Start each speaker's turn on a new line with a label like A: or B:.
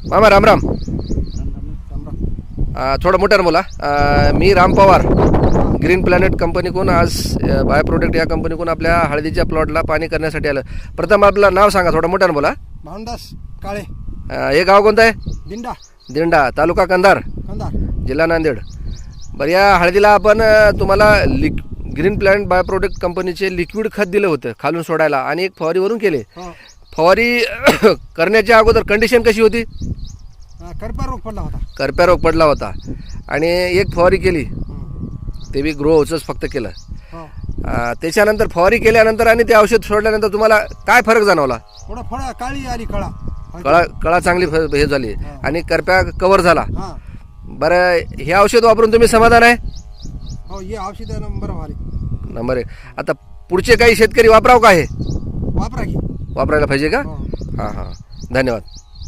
A: मामा राम राम. थोडं मोठ्यानं बोला. मी राम पवार ग्रीन प्लॅनेट कंपनीकडून आज बाय प्रोडक्ट या कंपनीकडून आपल्या हळदीच्या प्लॉटला पाणी करण्यासाठी आलं. प्रथम आपलं नाव सांगा, थोडं मोठ्यानं बोला.
B: भावनदास काळे.
A: हे गाव कोणतं आहे?
B: दिंडा.
A: दिंडा, तालुका कंधार, जिल्हा नांदेड. बरं, या हळदीला आपण तुम्हाला ग्रीन प्लॅनेट बाय प्रोडक्ट कंपनीचे लिक्विड खत दिलं होतं खालून सोडायला आणि एक फवारीवरून केले. फवारी करण्याच्या अगोदर कंडिशन कशी होती?
B: करप्या रोग पडला होता.
A: करप्या रोग पडला होता आणि एक फवारी केली, ते बी ग्रो हाऊसच फक्त केलं. त्याच्यानंतर फवारी केल्यानंतर आणि ते औषध सोडल्यानंतर तुम्हाला काय फरक जाणवला?
B: थोडा फळा काळी आली,
A: कळा चांगली हे झाली आणि करप्या कव्हर झाला. बरं, हे औषध वापरून तुम्ही समाधान आहे?
B: हो, हे औषध
A: नंबर 1. आता पुढचे काही शेतकरी वापराव का? हे
B: वापरायला
A: पाहिजे का? हां, धन्यवाद.